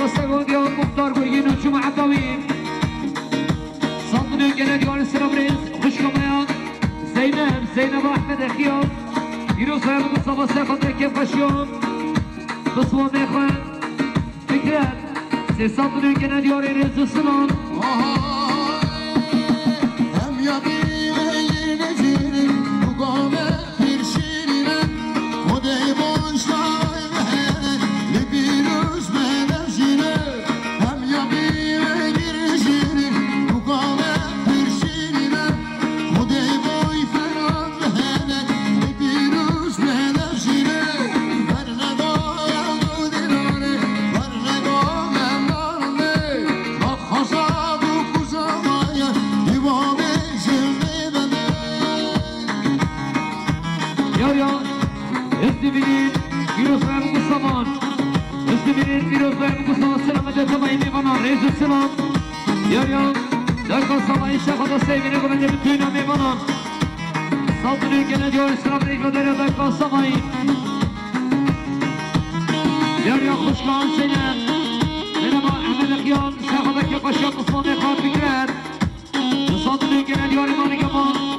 ساقا سگودی ها مختار گرگین و چوم عطاوی ساندنو گنه دیوان سلام ریز خوشکمه زینب احمد اخیام دیروز های بگو صفا سخاطر کم خشیام بسوان میخوان فکرت سی ساندنو گنه دیوان ریز سلام هم یادی ویلی جیری مقامه bir şirine Kodey boşlar Libiruş menevşine Hem yabi ve bir şirin Mukame bir şirine Kodey boy falan hele Libiruş menevşine Verne doyan udirane Verne doyan narne Bak hasabu kuzamaya Divane şirne bende Yar İzdibinin Firuzlar Mustaman İzdibinin Firuzlar Mustaman Selamet Etamayı Meyvanan Reis Selam Yar Derkan Samayı Şakada Sevgine Güvende Bütüğüne Meyvanan Saldırı gene diyor Selam Reis Vedere Derkan Samayı Yar Kuşkan Zeynep Merhaba Ahmet Ekyan Şakadaki Kaşak Osman Ekhan Fikret Saldırı gene diyor İmani Gaman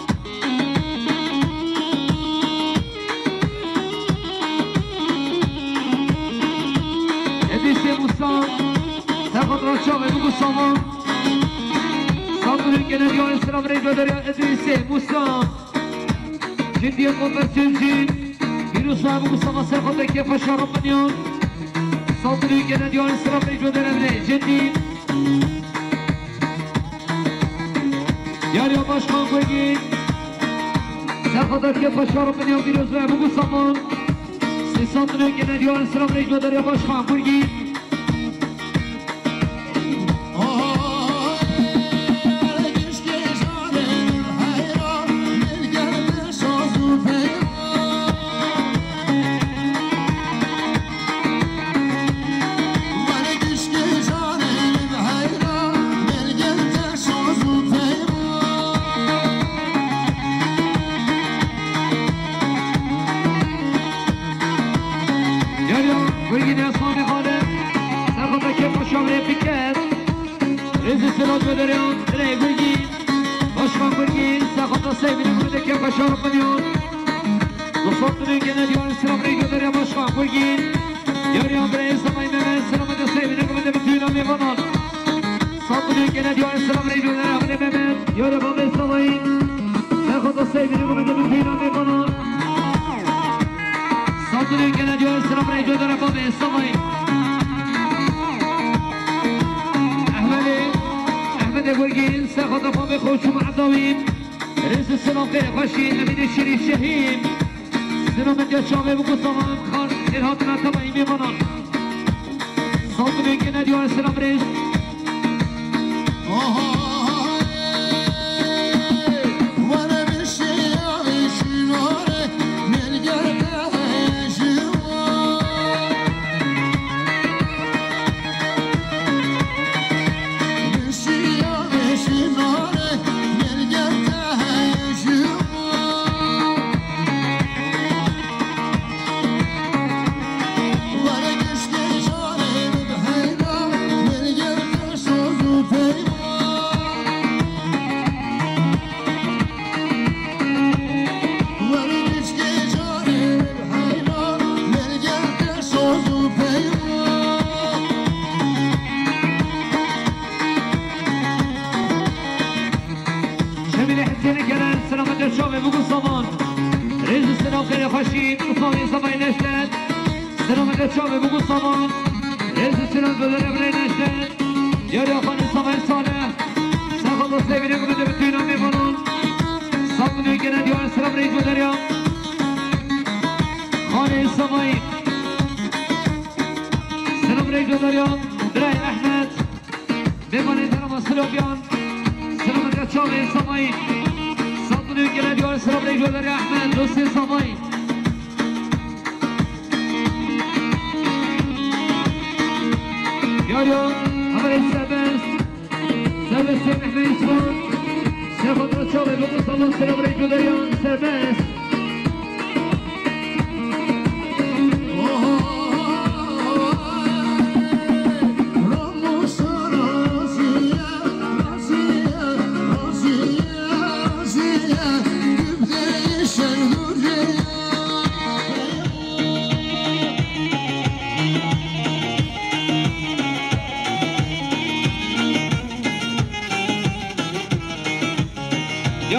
Musa, Serhat Raşa ve Mustafa Saldırın gene diyor Selam Reis Edrisi Musa Ciddiye konversiyonci Virüs ve Mustafa Serhat Eke Paşa Rambanyan Saldırın gene diyor Selam Reis Edrisi Ciddi Yarı Başkan Koygi Serhat Eke Paşa Rambanyan Virüs ve Mustafa Saldırın gene diyor Selam Reis Edrisi Başkan Koygi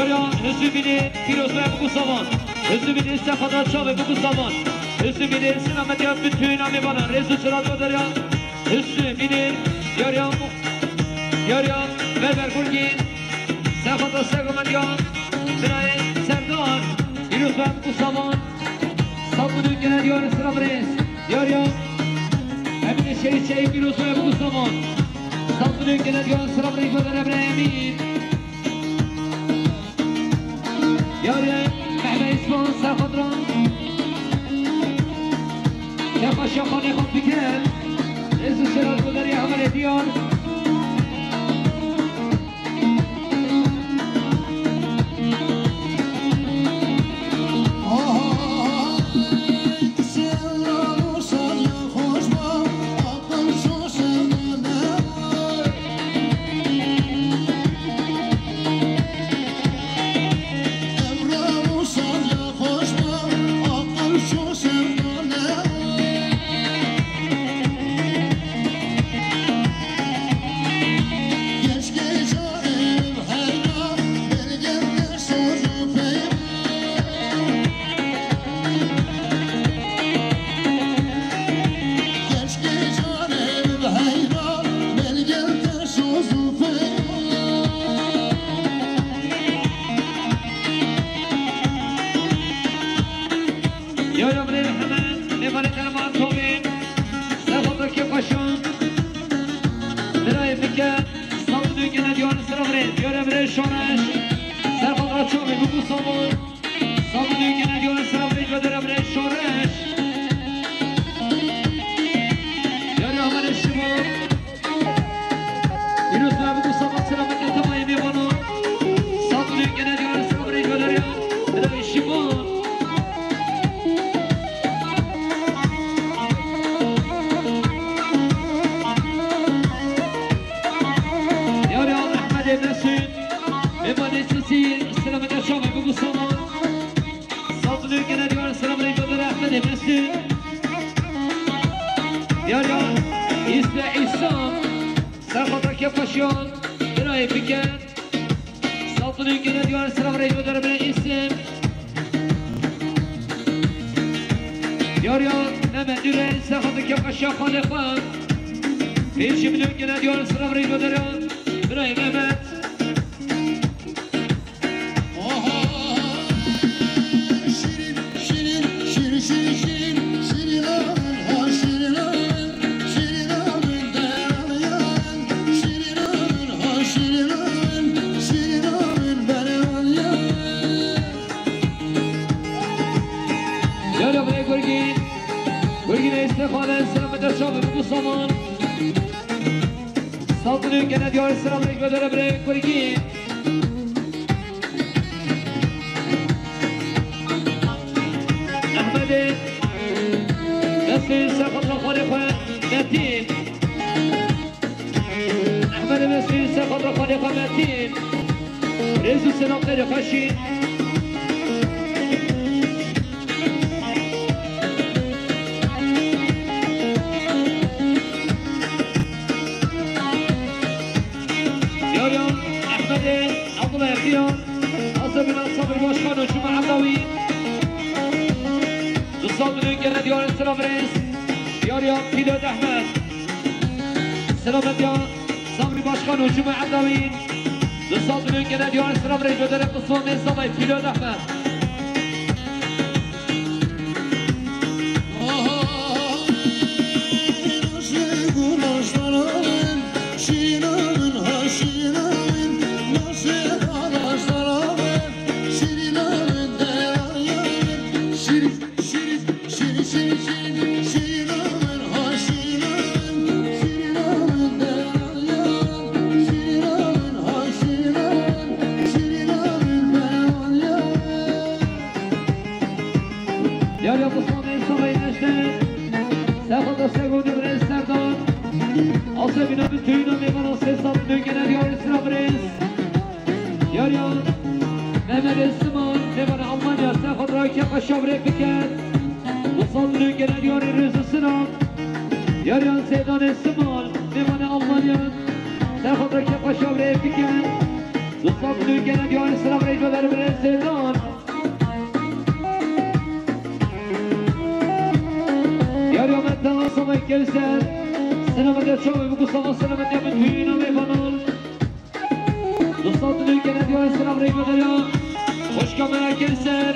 Yaryan hızlı bini Firoz ve bu zaman. Hızlı bini Sefada Çavi bu zaman. Hızlı bini Sinamet yap bütün ami bana. Rezu Sırat Öderyan. Hızlı bini Yaryan Berber Gurgin. Sefada Sevgamenyan. Binay Serdar. Firoz ve bu zaman. Sabunun gene diyor Sıra Brez. Yaryan Emine Şehit Firoz ve bu zaman. Sabunun gene diyor Sıra Brez Öder Emin. Yarın Mehmet İsmail Serfadran Şefa Şahan Ekat Biker Rezu Şerat Guderi amel ediyor صوت الوكالة ديال السلام ريجو دار من الزيتون يا اليوم انت صبي كلسان سلامة يا شوي بقصة سلامة يا بدوينا ميفانون صوت الوكالة ديال السلام ريجو دار خوش كاميرا كلسان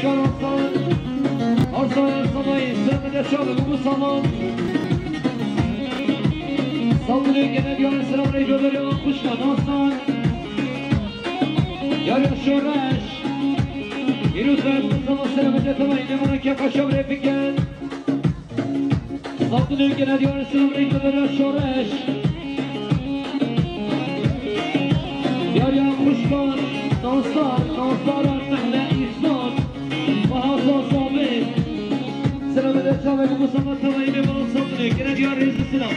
خوشگان آستان آرزای سمایی سلام شاب بگو سامان سالونه گنه بیان سلام ریجو داریم خوشگان آستان یاری شورش ایروز باید سلام سلام جتمایی نمونه که قشاب رفیکن سالونه گنه بیان سلام ریجو داریم شورش یاری خوشگان ناستان محله ایستان و حاضر صابر سلام دستان بگو سلام تمایی نمونه سالونه گنه بیان ریز سلام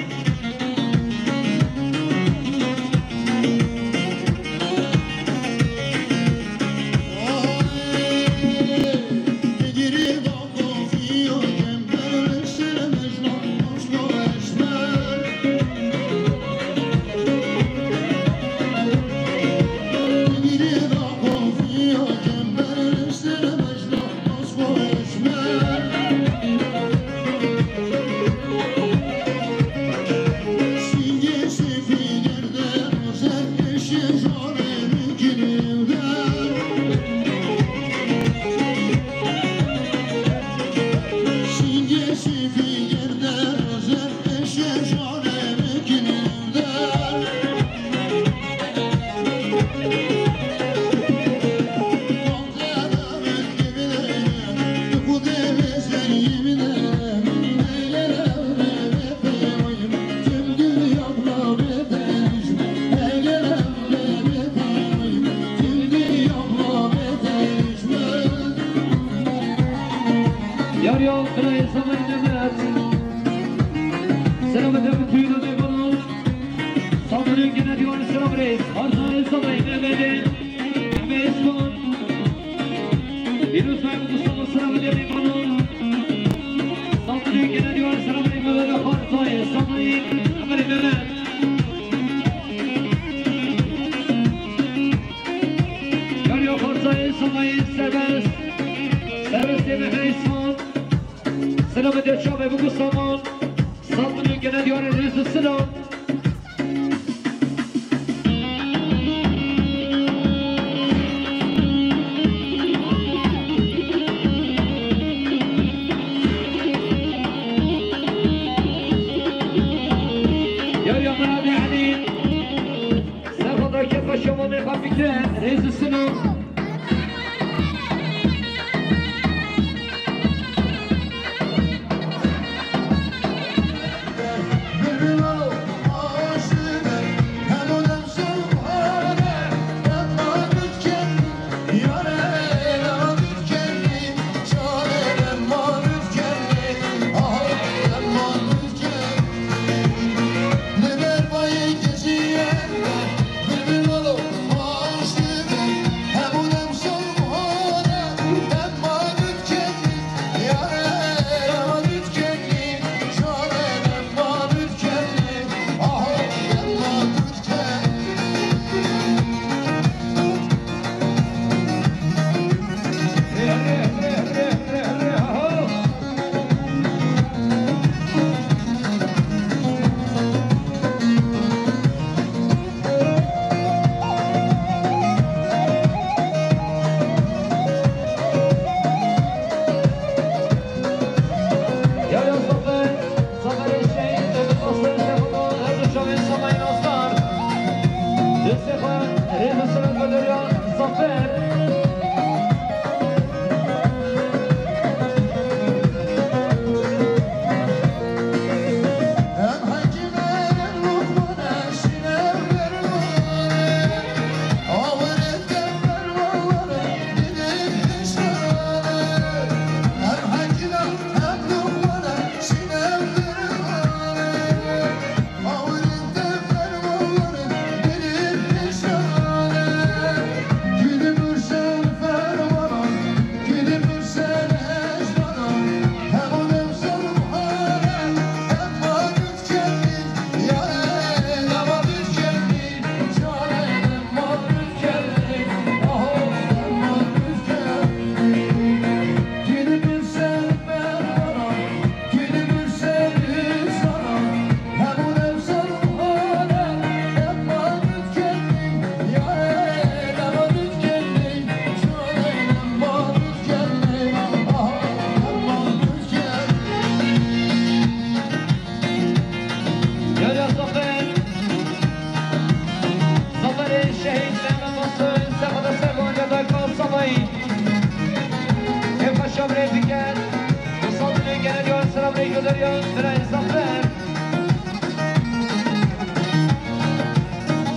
Yarın Miray Zafer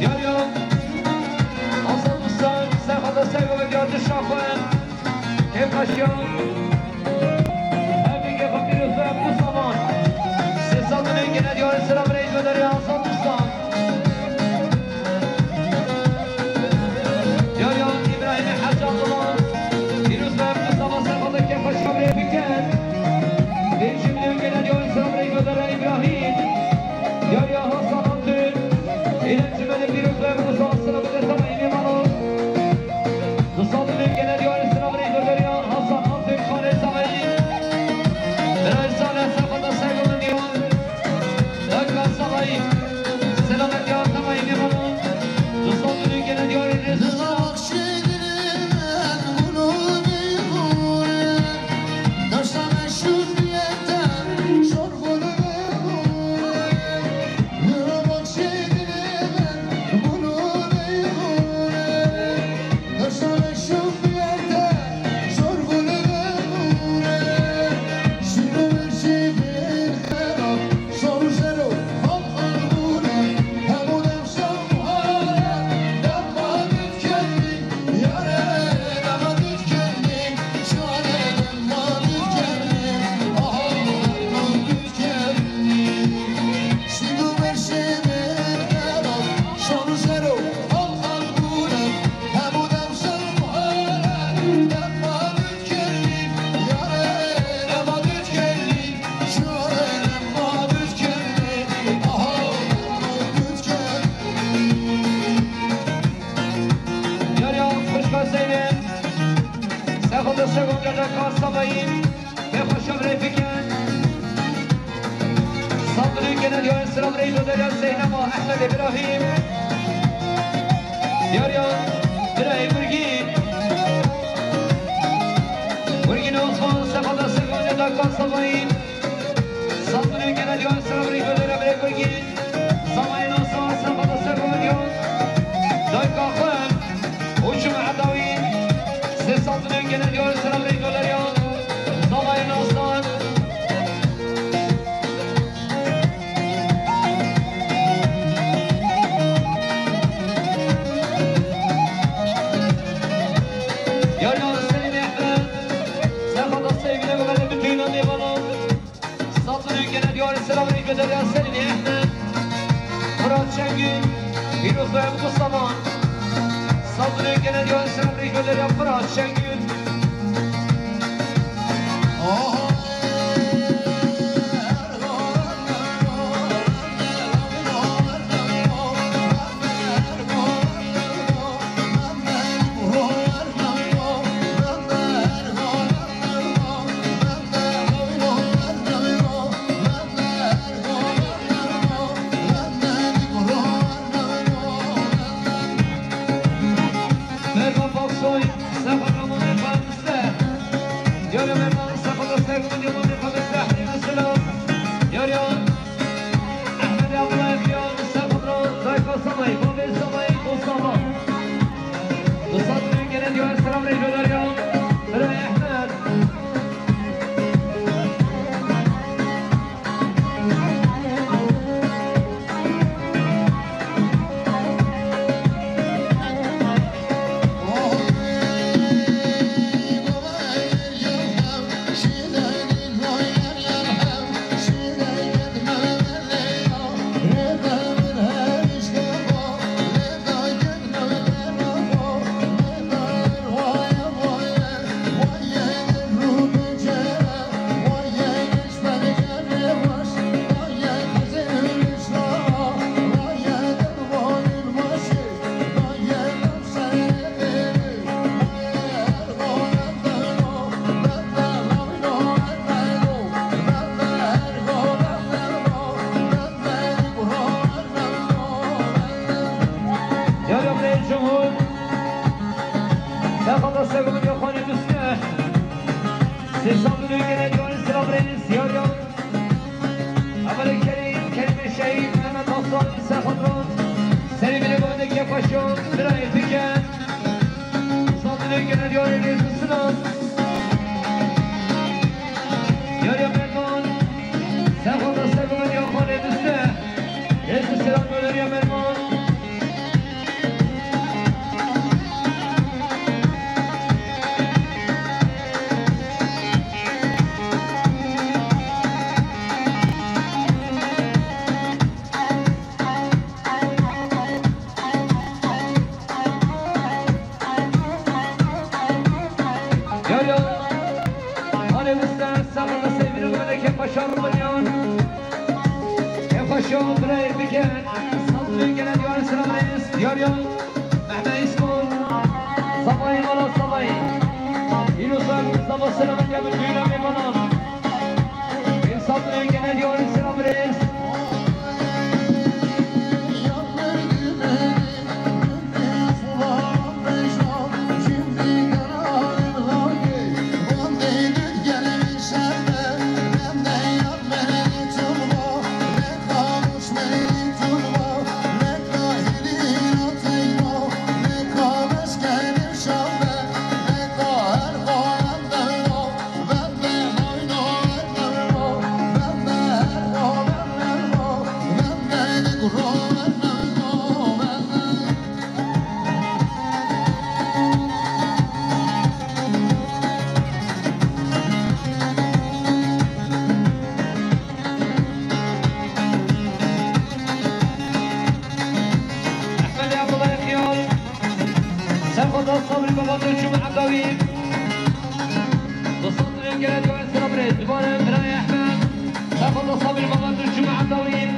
Yarın Hasan Musa Serhat'a sevgi ve gördü şahı Hem kaşıyor Hem bir yapıp bir üzere bu zaman Ses adının gene diyor selam reis ve Hasan Musa Yarın İbrahim'i Hacı Abdullah Bir üzere bu zaman Serhat'a hem kaşıyor buraya büken Bir şimdi gene diyor selam reis ve İbrahim Yarın Hasan Abdül İlem cümle bir üzere bu zaman selam ve selam İbrahim Nusadının gene diyor selam reis ve Hasan Abdül Kale Samayı Biraz sonra safhada saygılı diyor Dakika Samayı Selamet diyor Samayı İbrahim Nusadının gene diyor حالي وستان سامر نسيبين الملك بشر مليون يفشون بري بكان صدري كان ديوان سلام رئيس ديار يوم مهما يسكن صباي ولا صباي ينوصل صبا سلام جاب الدنيا بمنام صدري كان ديوان سلام رئيس صبري بابا تشوف عقاويب وصدر الجلاد وعن صبري زبانه براي احمد تاخذ صبري بابا تشوف عقاويب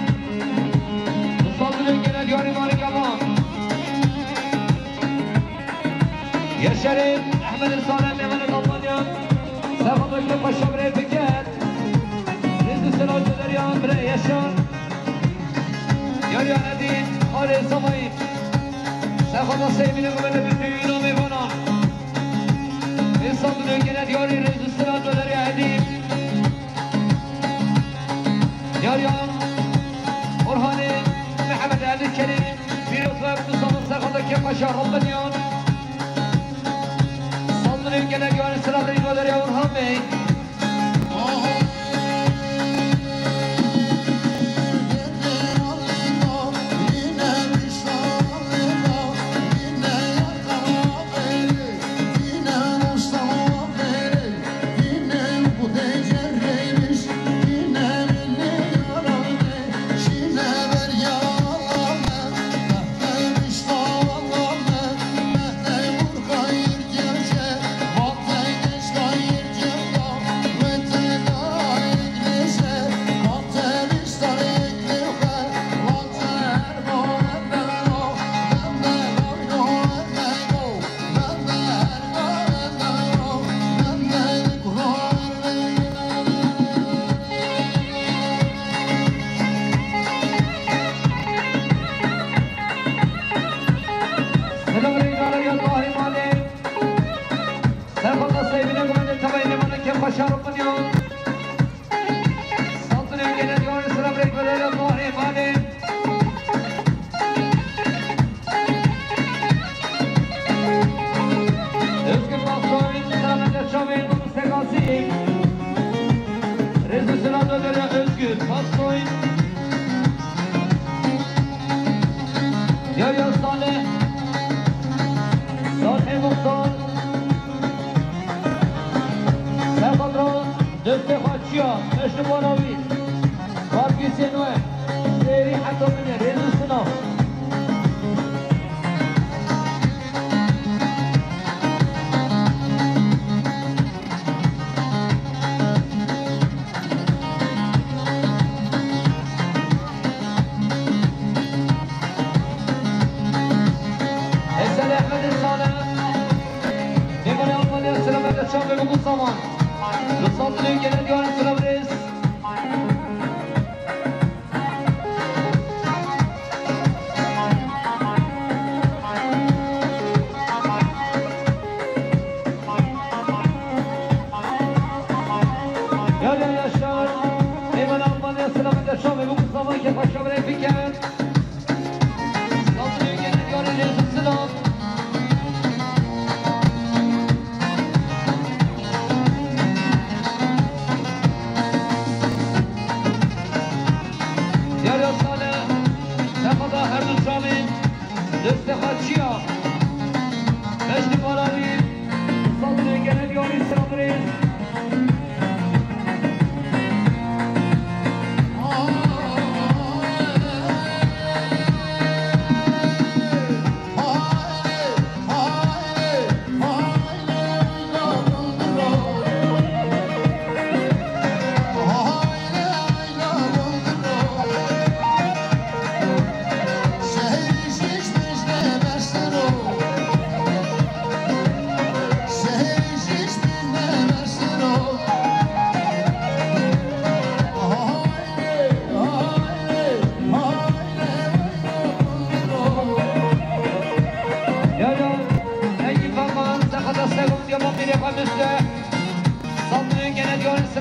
وصدر الجلاد وعن مالك امام يا شريف احمد الصالح من الالمانيا تاخذ كل الشبري بكات رزق السلام دريان براي يشان يا ندين خالد صبي تاخذ نصيب من بالدين وميفانا الصدر الجناد يوري رئيس السلام ودري عديم ياريان برهاني محمد عبد الكريم في رطبة بتصمم تاخذ كيف شهر رمضان الصدر الجناد يوري السلام ودري برهاني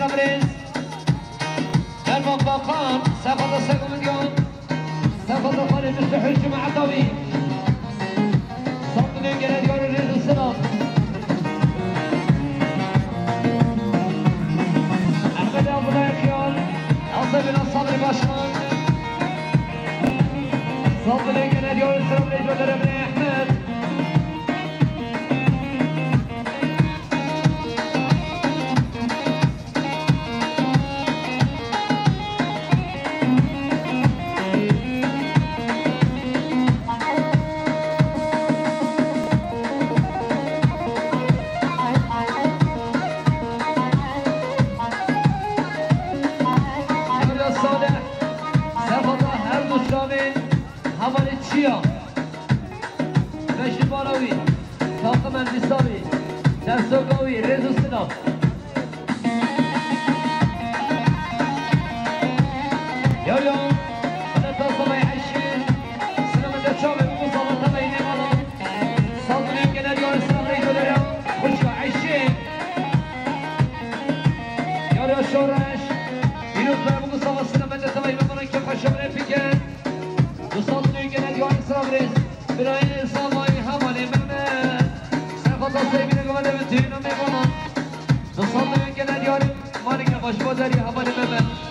سلامریز درمان باقان سفادا سگومدیان سفادا خانه مثل حجم عطاوی صندوق گردیار ریز السلام احمد ابوالله خیال عاصم الصبر باشمان صندوق گردیار السلام ریز ودرم احمد چیا؟ رشید باراوی طاقم انویساوی دستوگاوی رزو سلام یاریان خدا سامای عشین سلام دچامه مصابت بینه مالا سالونیم که ندیان سلام ریدو دارم خوشگاه عشین یاریا شورش بیروز برمون مصابت سلام دچامه بینه مالا که خوشمونه پیکن دوستان که ندیان سلام ریز برای سامای همانه ممه سرخواستا سیبینه گمده به تینو میکنم دوستان که ندیان مالک باش بازاری همانه ممه